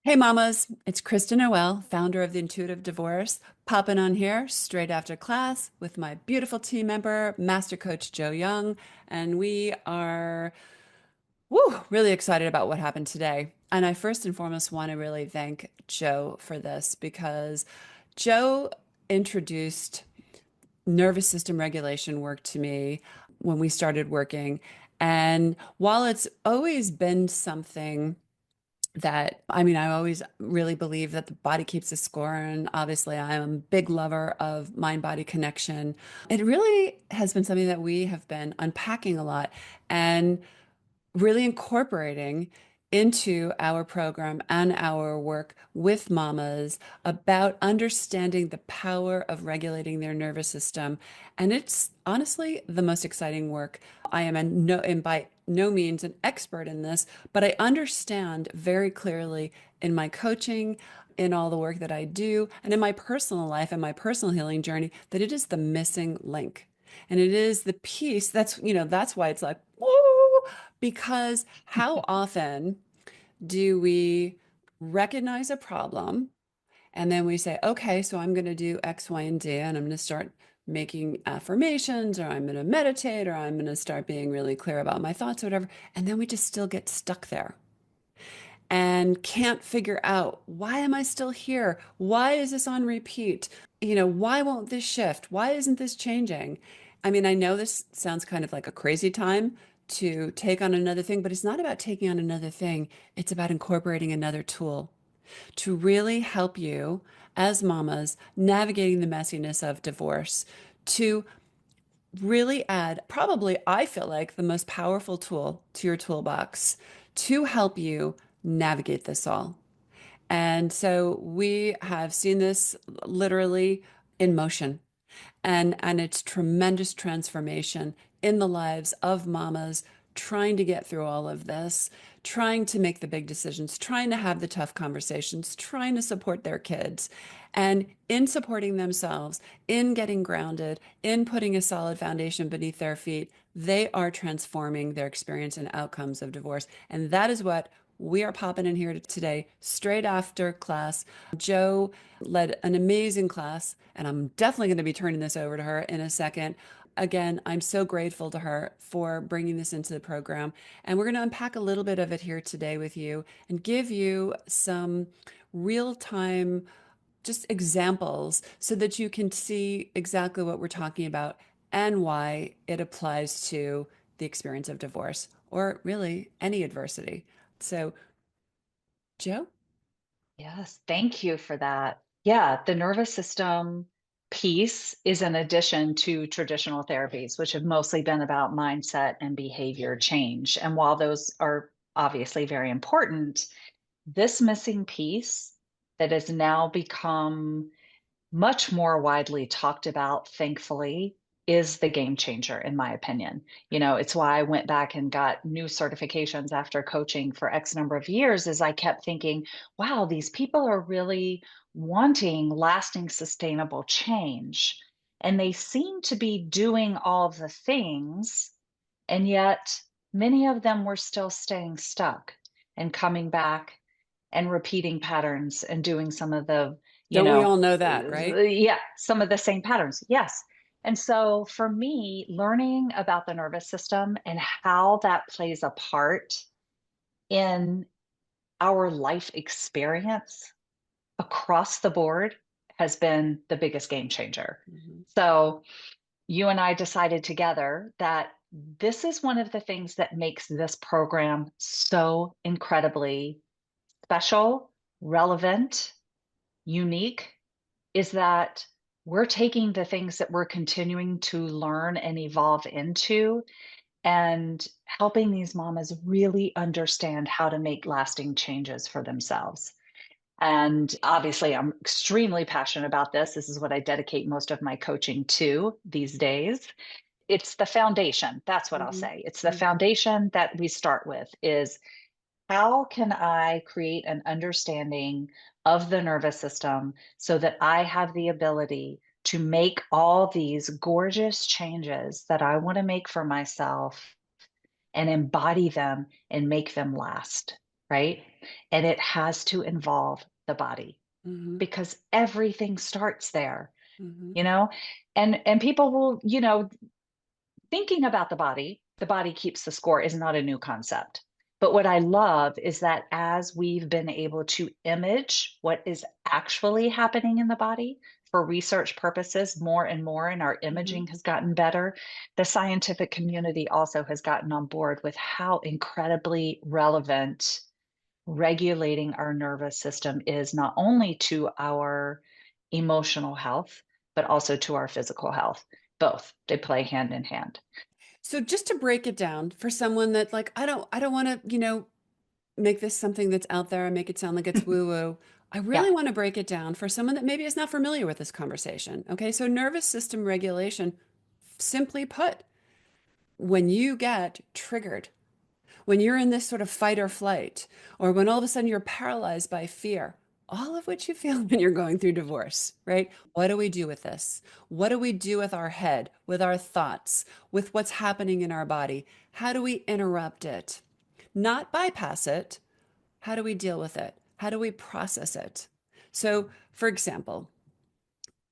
Hey mamas, it's Kristen Noel, founder of the Intuitive Divorce, popping on here straight after class with my beautiful team member, Master Coach Joe Young, and we are really excited about what happened today. And I first and foremost want to really thank Joe for this because Joe introduced nervous system regulation work to me when we started working. And while it's always been something that I always really believe that the body keeps a score, and obviously I'm a big lover of mind-body connection. It really has been something that we have been unpacking a lot and really incorporating into our program and our work with mamas about understanding the power of regulating their nervous system. And it's honestly the most exciting work. I am and by no means an expert in this, but I understand very clearly in my coaching, in all the work that I do, and in my personal life and my personal healing journey, that it is the missing link. And it is the piece that's why it's like, whoa, because how often do we recognize a problem and then we say, okay, so I'm going to do X, Y, and Z, and I'm going to start making affirmations, or I'm going to meditate, or I'm going to start being really clear about my thoughts, or whatever. And then we just still get stuck there and can't figure out, why am I still here? Why is this on repeat? Why won't this shift? Why isn't this changing? I know this sounds kind of like a crazy time to take on another thing, but it's not about taking on another thing. It's about incorporating another tool to really help you as mamas navigating the messiness of divorce, to really add, probably, I feel like, the most powerful tool to your toolbox to help you navigate this all. And so we have seen this literally in motion, and it's tremendous transformation in the lives of mamas trying to get through all of this, trying to make the big decisions, trying to have the tough conversations, trying to support their kids. And in supporting themselves, in getting grounded, in putting a solid foundation beneath their feet, they are transforming their experience and outcomes of divorce. And that is what we are popping in here today, straight after class. Joe led an amazing class, and I'm definitely going to be turning this over to her in a second. Again, I'm so grateful to her for bringing this into the program. And we're going to unpack a little bit of it here today with you and give you some real time just examples so that you can see exactly what we're talking about and why it applies to the experience of divorce or really any adversity. So, Joe? Yes, thank you for that. Yeah, the nervous system piece is an addition to traditional therapies, which have mostly been about mindset and behavior change. And while those are obviously very important, this missing piece that has now become much more widely talked about, thankfully, is the game changer, in my opinion. It's why I went back and got new certifications after coaching for X number of years, is I kept thinking, wow, these people are really wanting lasting, sustainable change. And they seem to be doing all the things, and yet many of them were still staying stuck and coming back and repeating patterns and doing some of the you Don't we know all know that, right? yeah, some of the same patterns. Yes. And so for me, learning about the nervous system and how that plays a part in our life experience across the board has been the biggest game changer. Mhm. So you and I decided together that this is one of the things that makes this program so incredibly special, relevant, unique, is that we're taking the things that we're continuing to learn and evolve into and helping these mamas really understand how to make lasting changes for themselves. And obviously, I'm extremely passionate about this. This is what I dedicate most of my coaching to these days. It's the foundation. That's what I'll Mhm. say. It's the foundation that we start with is, how can I create an understanding of the nervous system so that I have the ability to make all these gorgeous changes that I want to make for myself and embody them and make them last, right? And it has to involve the body Mm-hmm. because everything starts there, Mm-hmm. you know? And people will, thinking about the body keeps the score is not a new concept. But what I love is that as we've been able to image what is actually happening in the body for research purposes more and more, and our Mm-hmm. imaging has gotten better, the scientific community also has gotten on board with how incredibly relevant regulating our nervous system is not only to our emotional health, but also to our physical health. Both, they play hand in hand. So just to break it down for someone that like, I don't want to, make this something that's out there and make it sound like it's woo woo. I Yeah. really want to break it down for someone that maybe is not familiar with this conversation. Okay. So nervous system regulation, simply put, when you get triggered, when you're in this sort of fight or flight, or when all of a sudden you're paralyzed by fear, all of which you feel when you're going through divorce, right? What do we do with this? What do we do with our head, with our thoughts, with what's happening in our body? How do we interrupt it? Not bypass it. How do we deal with it? How do we process it? So, for example,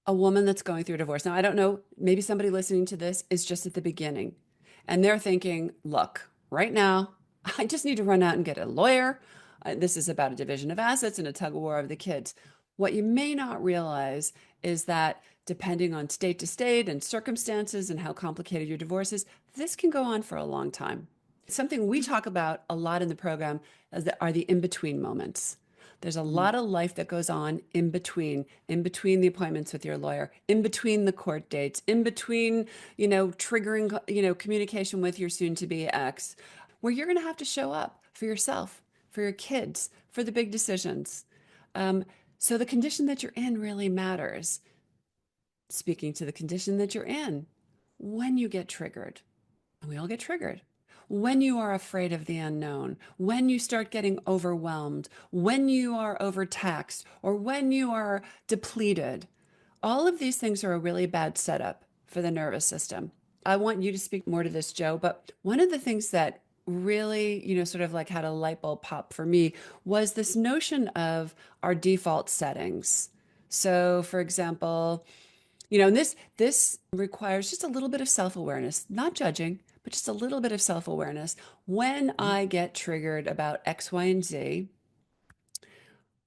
a woman that's going through a divorce. Now, I don't know, maybe somebody listening to this is just at the beginning and they're thinking, look, right now, I just need to run out and get a lawyer. This is about a division of assets and a tug of war of the kids. What you may not realize is that depending on state to state and circumstances and how complicated your divorce is, this can go on for a long time. Something we talk about a lot in the program are the in between moments. There's a Mm. lot of life that goes on in between the appointments with your lawyer, in between the court dates, in between, triggering, communication with your soon to be ex, where you're going to have to show up for yourself, for your kids, for the big decisions. Um, so the condition that you're in really matters. Speaking to the condition that you're in, when you get triggered, and we all get triggered. When you are afraid of the unknown, when you start getting overwhelmed, when you are overtaxed, or when you are depleted, all of these things are a really bad setup for the nervous system. I want you to speak more to this, Joe, but one of the things that really, sort of like had a light bulb pop for me was this notion of our default settings. So, for example, and this requires just a little bit of self-awareness, not judging, but just a little bit of self-awareness. When I get triggered about X, Y, and Z,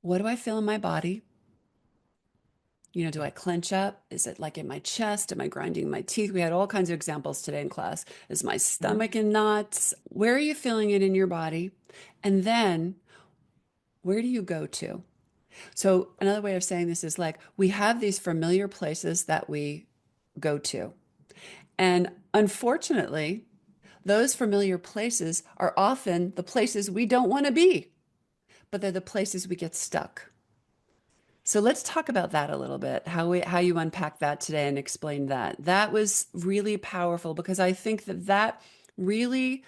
what do I feel in my body? Do I clench up? Is it like in my chest? Am I grinding my teeth? We had all kinds of examples today in class. Is my Mhm. stomach in knots? Where are you feeling it in your body? And then where do you go to? So another way of saying this is like we have these familiar places that we go to. And unfortunately, those familiar places are often the places we don't want to be, but they're the places we get stuck. So let's talk about that a little bit, how you unpack that today and explain that. That was really powerful because I think that really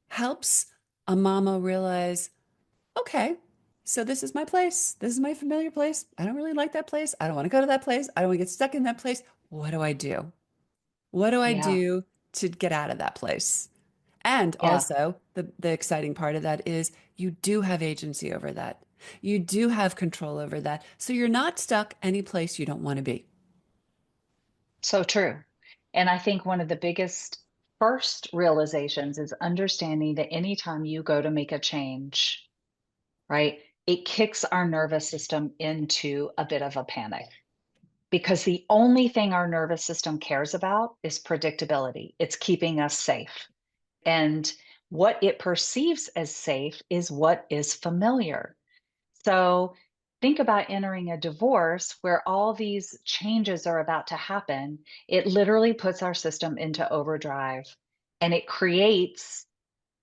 helps a mama realize, okay, so this is my place. This is my familiar place. I don't really like that place. I don't want to go to that place. I don't want to get stuck in that place. What do I do? What do I Yeah. do to get out of that place? And Yeah. also, the exciting part of that is you do have agency over that. You do have control over that. So you're not stuck any place you don't want to be. So true. And I think one of the biggest first realizations is understanding that anytime you go to make a change, right, it kicks our nervous system into a bit of a panic because the only thing our nervous system cares about is predictability. It's keeping us safe. And what it perceives as safe is what is familiar. So think about entering a divorce where all these changes are about to happen. It literally puts our system into overdrive and it creates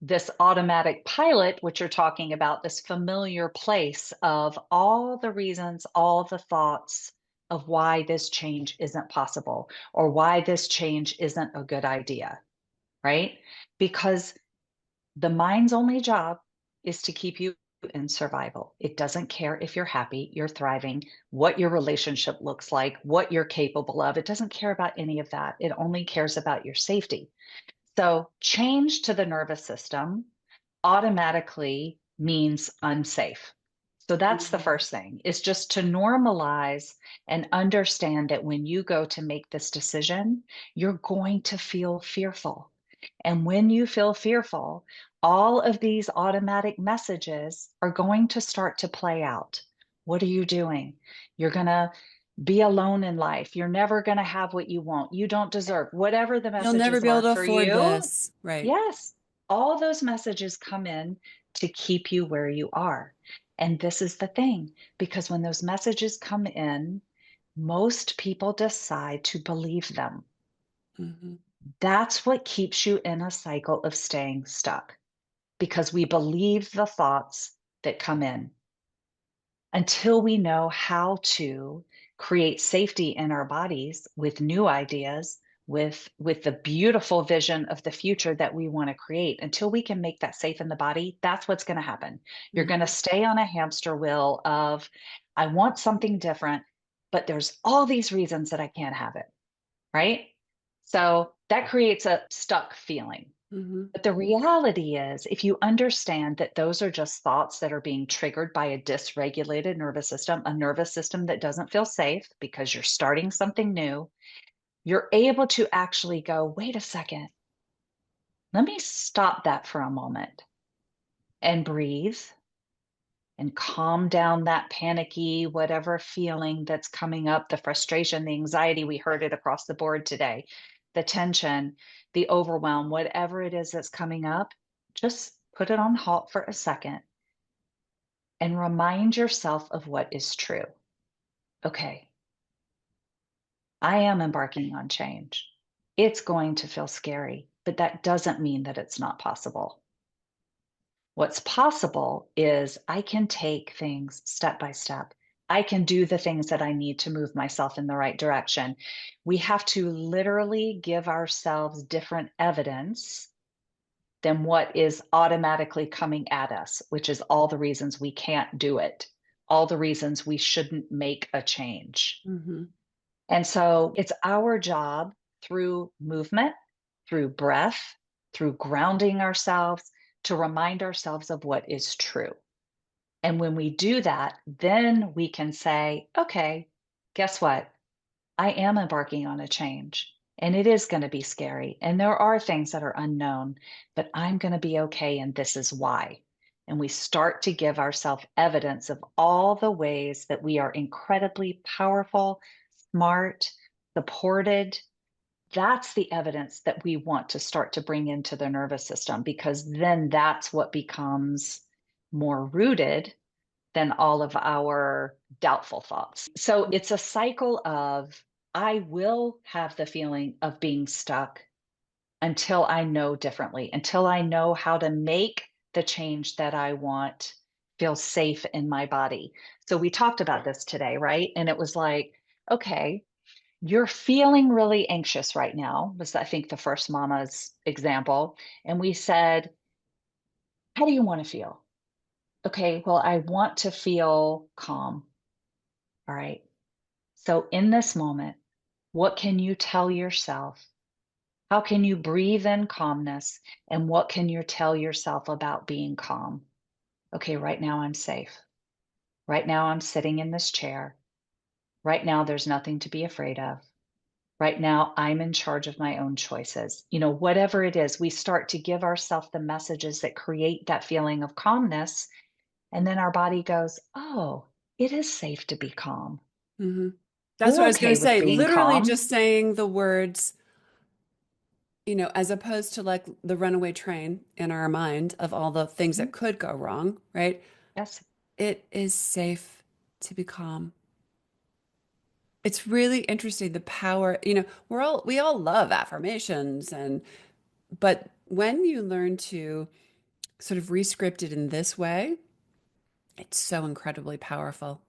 this automatic pilot, which you're talking about, this familiar place of all the reasons, all the thoughts of why this change isn't possible or why this change isn't a good idea, right? Because the mind's only job is to keep you in survival. It doesn't care if you're happy, you're thriving, what your relationship looks like, what you're capable of. It doesn't care about any of that. It only cares about your safety. So, change to the nervous system automatically means unsafe. So that's the Mhm. first thing, is just to normalize and understand that when you go to make this decision, you're going to feel fearful. And when you feel fearful, all of these automatic messages are going to start to play out. What are you doing? You're going to be alone in life. You're never going to have what you want. You don't deserve whatever the You'll never messages be able are to for afford you. this. Right. Yes, all those messages come in to keep you where you are. And this is the thing, because when those messages come in, most people decide to believe them. Hmm. That's what keeps you in a cycle of staying stuck because we believe the thoughts that come in until we know how to create safety in our bodies with new ideas with the beautiful vision of the future that we want to create. Until we can make that safe in the body, that's what's going to happen. You're going to Hmm. stay on a hamster wheel of, I want something different, but there's all these reasons that I can't have it, right? So that creates a stuck feeling. Hmm. But the reality is, if you understand that those are just thoughts that are being triggered by a dysregulated nervous system, a nervous system that doesn't feel safe because you're starting something new, you're able to actually go, wait a second, let me stop that for a moment and breathe and calm down that panicky, whatever feeling that's coming up, the frustration, the anxiety. We heard it across the board today, the tension, the overwhelm, whatever it is that's coming up, just put it on halt for a second and remind yourself of what is true. Okay, I am embarking on change. It's going to feel scary, but that doesn't mean that it's not possible. What's possible is I can take things step by step. I can do the things that I need to move myself in the right direction. We have to literally give ourselves different evidence than what is automatically coming at us, which is all the reasons we can't do it, all the reasons we shouldn't make a change. Hmm. And so it's our job through movement, through breath, through grounding ourselves to remind ourselves of what is true. And when we do that, then we can say, okay, guess what? I am embarking on a change and it is going to be scary. And there are things that are unknown, but I'm going to be okay. And this is why. And we start to give ourselves evidence of all the ways that we are incredibly powerful, smart, supported. That's the evidence that we want to start to bring into the nervous system because then that's what becomes more rooted than all of our doubtful thoughts. So it's a cycle of I will have the feeling of being stuck until I know differently, until I know how to make the change that I want feel safe in my body. So we talked about this today, right? And it was like, okay, you're feeling really anxious right now, was I think the first mama's example. And we said, how do you want to feel? Okay, well, I want to feel calm. All right. So, in this moment, what can you tell yourself? How can you breathe in calmness? And what can you tell yourself about being calm? Okay, right now I'm safe. Right now I'm sitting in this chair. Right now there's nothing to be afraid of. Right now I'm in charge of my own choices. Whatever it is, we start to give ourselves the messages that create that feeling of calmness. And then our body goes, oh, it is safe to be calm. Hmm. That's what We're I was going okay to with say. being Literally calm. just saying the words, as opposed to like the runaway train in our mind of all the things Mhm. that could go wrong, right? Yes. It is safe to be calm. It's really interesting the power, we all love affirmations but when you learn to sort of re-script it in this way, it's so incredibly powerful.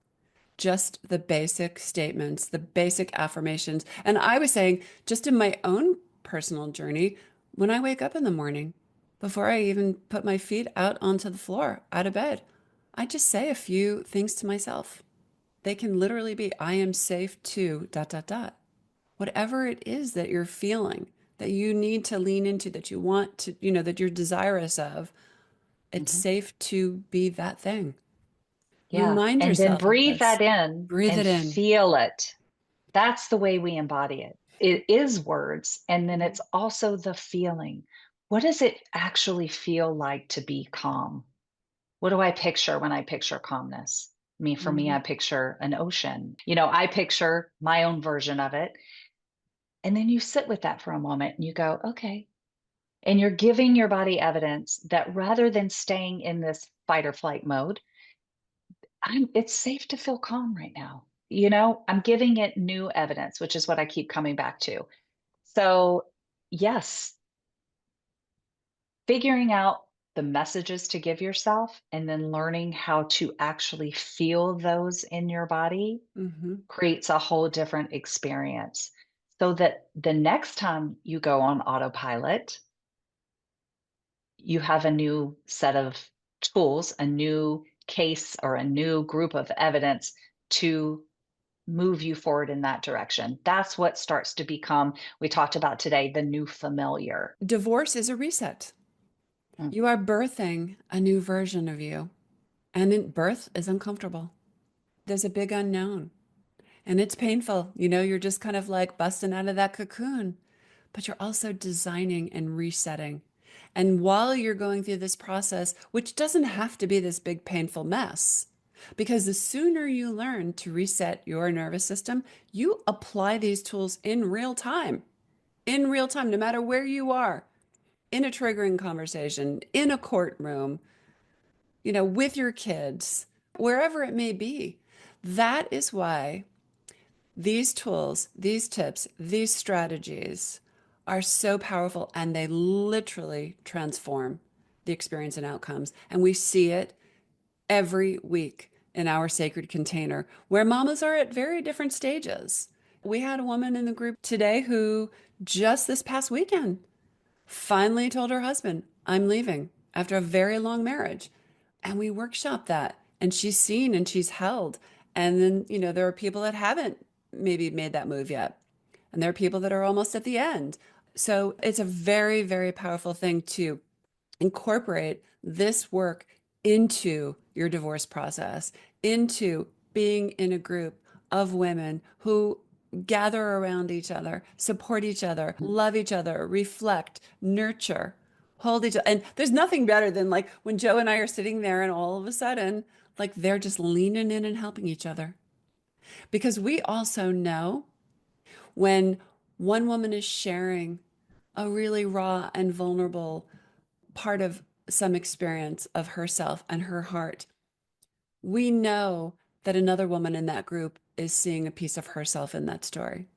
Just the basic statements, the basic affirmations. And I was saying, just in my own personal journey, when I wake up in the morning, before I even put my feet out onto the floor, out of bed, I just say a few things to myself. They can literally be, I am safe to dot, dot, dot. Whatever it is that you're feeling, that you need to lean into, that you want to, that you're desirous of, It's Mhm. safe to be that thing. Yeah. Remind And then yourself of breathe this. that in Breathe and it in. feel it. That's the way we embody it. It is words, and then Mhm. it's also the feeling. What does it actually feel like to be calm? What do I picture when I picture calmness? For me, I Mhm. picture an ocean. I picture my own version of it. And then you sit with that for a moment and you go, okay. And you're giving your body evidence that rather than staying in this fight or flight mode, it's safe to feel calm right now. I'm giving it new evidence, which is what I keep coming back to. So, yes, figuring out the messages to give yourself and then learning how to actually feel those in your body Mhm. creates a whole different experience. So that the next time you go on autopilot, you have a new set of tools, a new case, or a new group of evidence to move you forward in that direction. That's what starts to become, we talked about today, the new familiar. Divorce is a reset. Mm. You are birthing a new version of you, and birth is uncomfortable. There's a big unknown, and it's painful. You're just kind of like busting out of that cocoon, but you're also designing and resetting. And while you're going through this process, which doesn't have to be this big, painful mess, because the sooner you learn to reset your nervous system, you apply these tools in real time, no matter where you are, in a triggering conversation, in a courtroom, with your kids, wherever it may be. That is why these tools, these tips, these strategies are so powerful, and they literally transform the experience and outcomes. And we see it every week in our sacred container where mamas are at very different stages. We had a woman in the group today who just this past weekend finally told her husband, I'm leaving after a very long marriage. And we workshopped that, and she's seen and she's held. And then, there are people that haven't maybe made that move yet. And there are people that are almost at the end. So it's a very, very powerful thing to incorporate this work into your divorce process, into being in a group of women who gather around each other, support each other, love each other, reflect, nurture, hold each other. And there's nothing better than like when Joe and I are sitting there and all of a sudden, like they're just leaning in and helping each other. Because we also know when one woman is sharing a really raw and vulnerable part of some experience of herself and her heart, we know that another woman in that group is seeing a piece of herself in that story.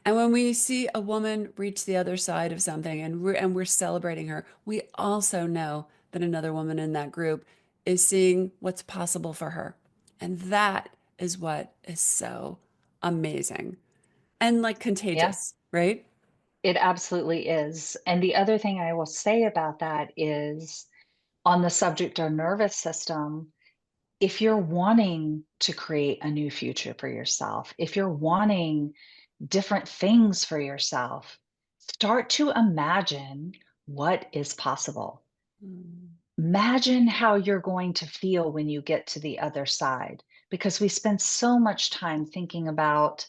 And when we see a woman reach the other side of something and we're celebrating her, we also know that another woman in that group is seeing what's possible for her. And that is what is so amazing and like Yeah, contagious, right? it absolutely is. And the other thing I will say about that is on the subject of nervous system, if you're wanting to create a new future for yourself, if you're wanting different things for yourself, start to imagine what is possible. Mm. Imagine how you're going to feel when you get to the other side, because we spend so much time thinking about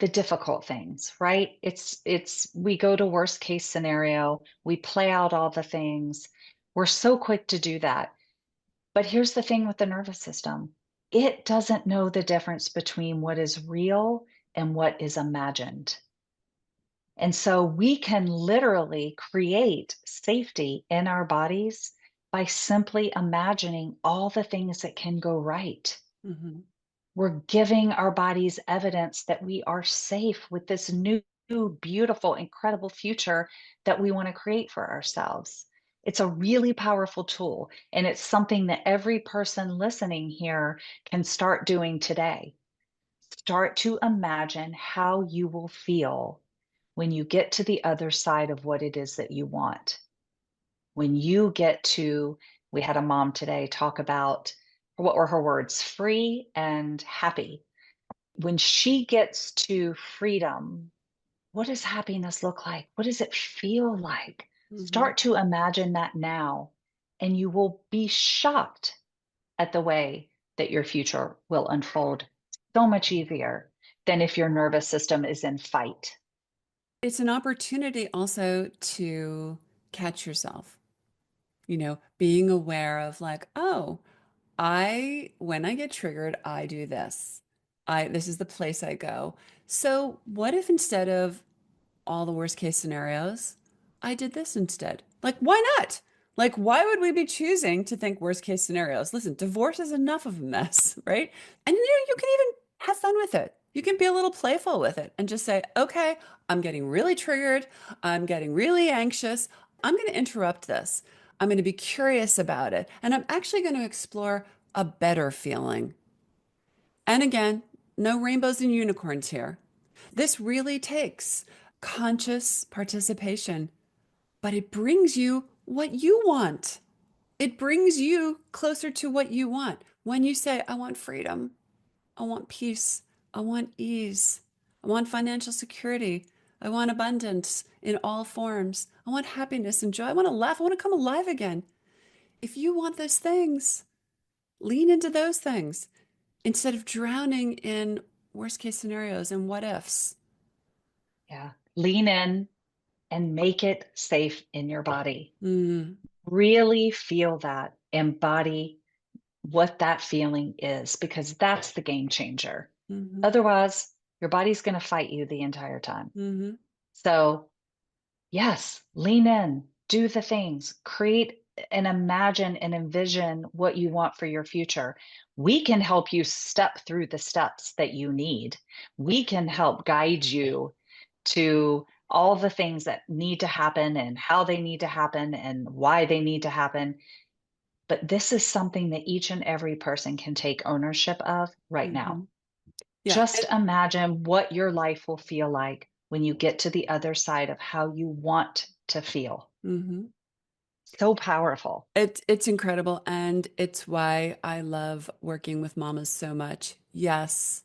the difficult things, right? We go to worst case scenario, we play out all the things. We're so quick to do that. But here's the thing with the nervous system. It doesn't know the difference between what is real and what is imagined. And so we can literally create safety in our bodies by simply imagining all the things that can go right. Mhm. We're giving our bodies evidence that we are safe with this new, beautiful, incredible future that we want to create for ourselves. It's a really powerful tool, and it's something that every person listening here can start doing today. Start to imagine how you will feel when you get to the other side of what it is that you want. When you get to, we had a mom today talk about what were her words, free and happy. When she gets to freedom, what does happiness look like? What does it feel like? Mhm. Start to imagine that now and you will be shocked at the way that your future will unfold so much easier than if your nervous system is in fight. It's an opportunity also to catch yourself, being aware of like, oh, when I get triggered, I do this. This is the place I go. So what if instead of all the worst case scenarios, I did this instead? Like, why not? Like, why would we be choosing to think worst case scenarios? Listen, divorce is enough of a mess, right? And you can even have fun with it. You can be a little playful with it and just say, okay, I'm getting really triggered. I'm getting really anxious. I'm going to interrupt this. I'm going to be curious about it. And I'm actually going to explore a better feeling. And again, no rainbows and unicorns here. This really takes conscious participation, but it brings you what you want. It brings you closer to what you want. When you say, I want freedom, I want peace, I want ease, I want financial security, I want abundance in all forms, I want happiness and joy, I want to laugh, I want to come alive again. If you want those things, lean into those things instead of drowning in worst case scenarios and what ifs. Yeah. Lean in and make it safe in your body. Mm, Really feel that, embody what that feeling is, because that's the game changer. hmm Otherwise, your body's going to fight you the entire time. hmm So, yes, lean in, do the things, create and imagine and envision what you want for your future. We can help you step through the steps that you need. We can help guide you to all the things that need to happen and how they need to happen and why they need to happen. But this is something that each and every person can take ownership of right hmm now. Yeah. Just imagine what your life will feel like when you get to the other side of how you want to feel. hmm So powerful. It's incredible, and it's why I love working with mamas so much. Yes,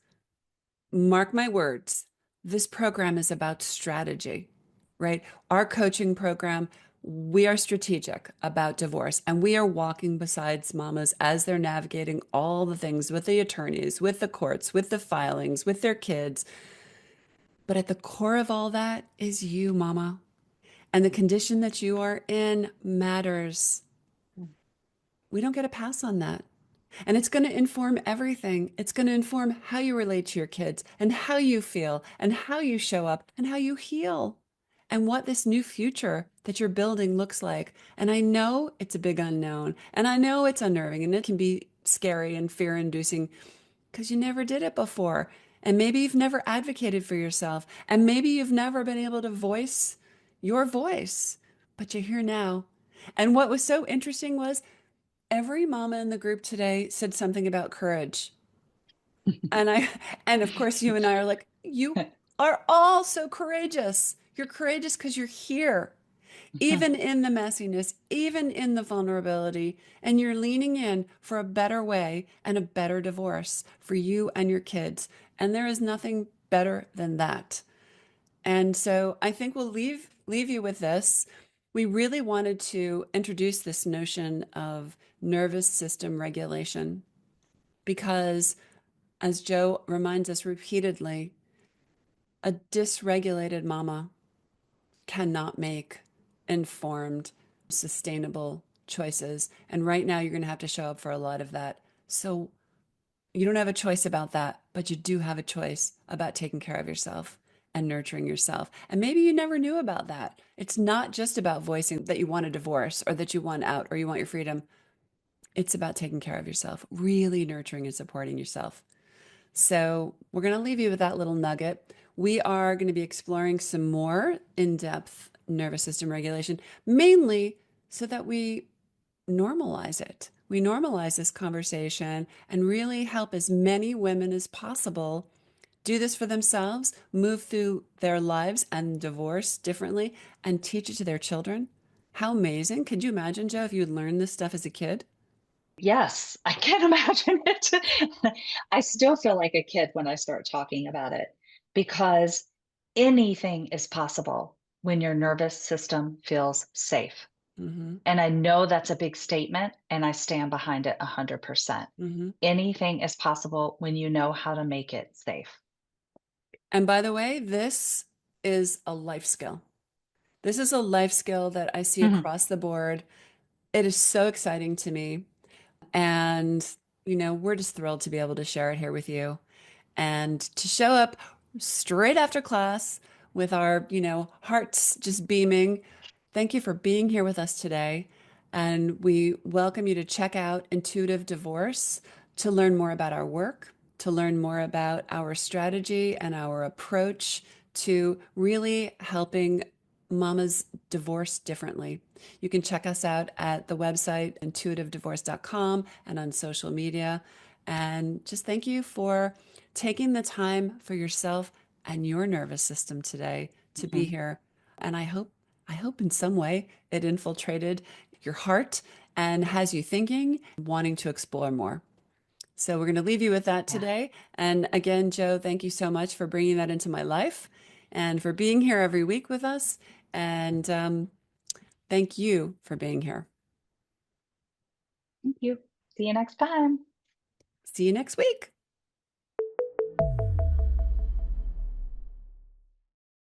mark my words. This program is about strategy, right? Our coaching program, we are strategic about divorce, and we are walking beside mamas as they're navigating all the things with the attorneys, with the courts, with the filings, with their kids. But at the core of all that is you, mama. And the condition that you are in matters. We don't get a pass on that. And it's going to inform everything. It's going to inform how you relate to your kids and how you feel and how you show up and how you heal and what this new future that you're building looks like. And I know it's a big unknown and I know it's unnerving and it can be scary and fear inducing because you never did it before. And maybe you've never advocated for yourself. And maybe you've never been able to voice your voice, but you're here now. And what was so interesting was every mama in the group today said something about courage. And and of course, you and I are like, you are all so courageous. You're courageous because you're here, even in the messiness, even in the vulnerability, and you're leaning in for a better way and a better divorce for you and your kids. And there is nothing better than that. And so I think we'll leave you with this. We really wanted to introduce this notion of nervous system regulation because, as Joe reminds us repeatedly, a dysregulated mama cannot make informed, sustainable choices. And right now, you're going to have to show up for a lot of that. So you don't have a choice about that, but you do have a choice about taking care of yourself and nurturing yourself. And maybe you never knew about that. It's not just about voicing that you want a divorce or that you want out or you want your freedom. It's about taking care of yourself, really nurturing and supporting yourself. So we're going to leave you with that little nugget. We are going to be exploring some more in-depth nervous system regulation, mainly so that we normalize it. We normalize this conversation and really help as many women as possible do this for themselves, move through their lives and divorce differently, and teach it to their children. How amazing. Could you imagine, Joe, if you had learned this stuff as a kid? Yes, I can imagine it. I still feel like a kid when I start talking about it because anything is possible when your nervous system feels safe. Mm-hmm. And I know that's a big statement, and I stand behind it 100%. Mm-hmm. Anything is possible when you know how to make it safe. And by the way, this is a life skill. This is a life skill that I see Mhm. across the board. It is so exciting to me. And, we're just thrilled to be able to share it here with you and to show up straight after class with our, hearts just beaming. Thank you for being here with us today. And we welcome you to check out Intuitive Divorce to learn more about our work, to learn more about our strategy and our approach to really helping mamas divorce differently. You can check us out at the website intuitivedivorce.com and on social media. And just thank you for taking the time for yourself and your nervous system today to be Mhm. here. And I hope in some way it infiltrated your heart and has you thinking, wanting to explore more. So we're going to leave you with that Yeah. today. And again, Joe, thank you so much for bringing that into my life and for being here every week with us. And thank you for being here. Thank you. See you next time. See you next week.